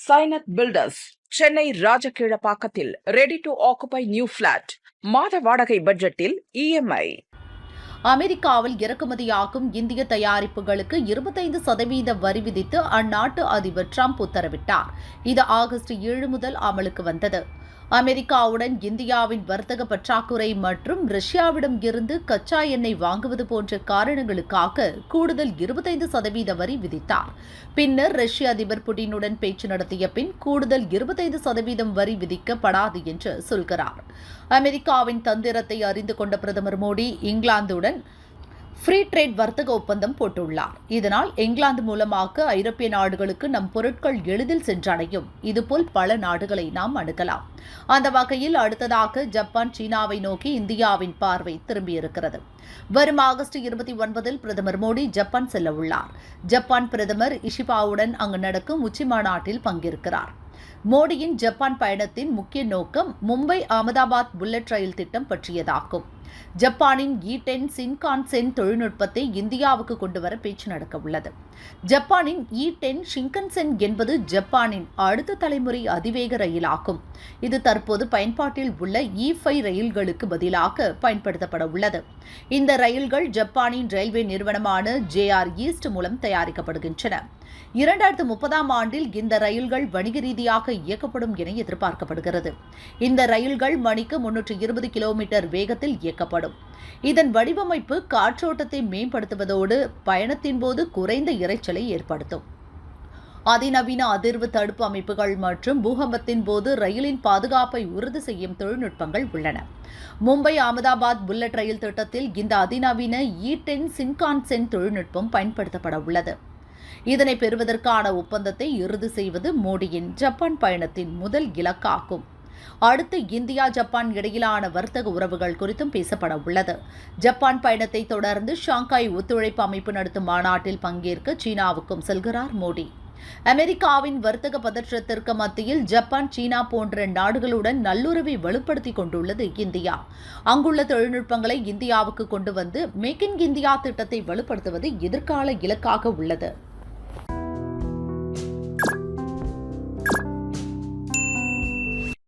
Sainath builders Chennai ராஜகீழப்பாக்கத்தில் ready to occupy new flat. மாத வாடகை பட்ஜெட்டில் இஎம்ஐ. அமெரிக்காவில் இறக்குமதியாகும் இந்திய தயாரிப்புகளுக்கு 25% வரி விதித்து அந்நாட்டு அதிபர் டிரம்ப் உத்தரவிட்டார். இது ஆகஸ்ட் 7 முதல் அமலுக்கு வந்தது. அமெரிக்காவுடன் இந்தியாவின் வர்த்தக பற்றாக்குறை மற்றும் ரஷ்யாவிடம் இருந்து கச்சா எண்ணெய் வாங்குவது போன்ற காரணங்களுக்காக கூடுதல் 25% வரி விதித்தார். பின்னர் ரஷ்ய அதிபர் புடினுடன் பேச்சு நடத்திய பின் கூடுதல் 25% வரி விதிக்கப்படாது என்று சொல்கிறார். அமெரிக்காவின் தந்திரத்தை அறிந்து கொண்ட பிரதமர் மோடி இங்கிலாந்துடன் ஃப்ரீ ட்ரேட் வர்த்தக ஒப்பந்தம் போட்டுள்ளார். இதனால் இங்கிலாந்து மூலமாக ஐரோப்பிய நாடுகளுக்கு நம் பொருட்கள் எளிதில் சென்றடையும். இதுபோல் பல நாடுகளை நாம் அணுகலாம். அந்த வகையில் அடுத்ததாக ஜப்பான் சீனாவை நோக்கி இந்தியாவின் பார்வை திரும்பியிருக்கிறது. வரும் ஆகஸ்ட் 29 பிரதமர் மோடி ஜப்பான் செல்ல உள்ளார். ஜப்பான் பிரதமர் இஷிபாவுடன் அங்கு நடக்கும் உச்சி மாநாட்டில் பங்கேற்கிறார். மோடியின் ஜப்பான் பயணத்தின் முக்கிய நோக்கம் மும்பை அகமதாபாத் புல்லட் ரயில் திட்டம் பற்றியதாகும். ஜப்பானின் E10 ஷின்கான்சென் தொழில்நுட்பத்தை இந்தியாவுக்கு கொண்டுவர பேச்சு நடக்க உள்ளது. ஜப்பானின் E10 ஷின்கான்சென் என்பது ஜப்பானின் அடுத்த தலைமுறை அதிவேக ரயிலாகும். இது தற்போது பயன்பாட்டில் உள்ள E5 ரயில்களுக்கு பதிலாக பயன்படுத்தப்பட உள்ளது. இந்த ரயில்கள் ஜப்பானின் ரயில்வே நிறுவனமான JR ஈஸ்ட் மூலம் தயாரிக்கப்படுகின்றன. 2030ஆம் ஆண்டில் இந்த ரயில்கள் வணிக ரீதியாக இயக்கப்படும் என எதிர்பார்க்கப்படுகிறது. இந்த ரயில்கள் மணிக்கு 320 கிலோமீட்டர் வேகத்தில் இயக்கப்படும். இதன் வடிவமைப்பு காற்றோட்டத்தை மேம்படுத்துவதோடு பயணத்தின் போது குறைந்த இரைச்சலை ஏற்படுத்தும். அதிநவீன அதிர்வு தடுப்பு அமைப்புகள் மற்றும் பூகம்பத்தின் போது ரயிலின் பாதுகாப்பை உறுதி செய்யும் தொழில்நுட்பங்கள் உள்ளன. மும்பை அகமதாபாத் புல்லட் ரயில் திட்டத்தில் இந்த அதிநவீன E10 ஷின்கான்சென் தொழில்நுட்பம் பயன்படுத்தப்பட உள்ளது. இதனை பெறுவதற்கான ஒப்பந்தத்தை இறுதி செய்வது மோடியின் ஜப்பான் பயணத்தின் முதல் இலக்காகும். அடுத்து இந்தியா ஜப்பான் இடையிலான வர்த்தக உறவுகள் குறித்தும் பேசப்பட உள்ளது. ஜப்பான் பயணத்தை தொடர்ந்து ஷாங்காய் ஒத்துழைப்பு அமைப்பு நடத்தும் மாநாட்டில் பங்கேற்க சீனாவுக்கும் செல்கிறார் மோடி. அமெரிக்காவின் வர்த்தக பதற்றத்திற்கு மத்தியில் ஜப்பான், சீனா போன்ற நாடுகளுடன் நல்லுறவை வலுப்படுத்திக் கொண்டுள்ளது இந்தியா. அங்குள்ள தொழில்நுட்பங்களை இந்தியாவுக்கு கொண்டு வந்து மேக் இன் இந்தியா திட்டத்தை வலுப்படுத்துவது எதிர்கால இலக்காக உள்ளது.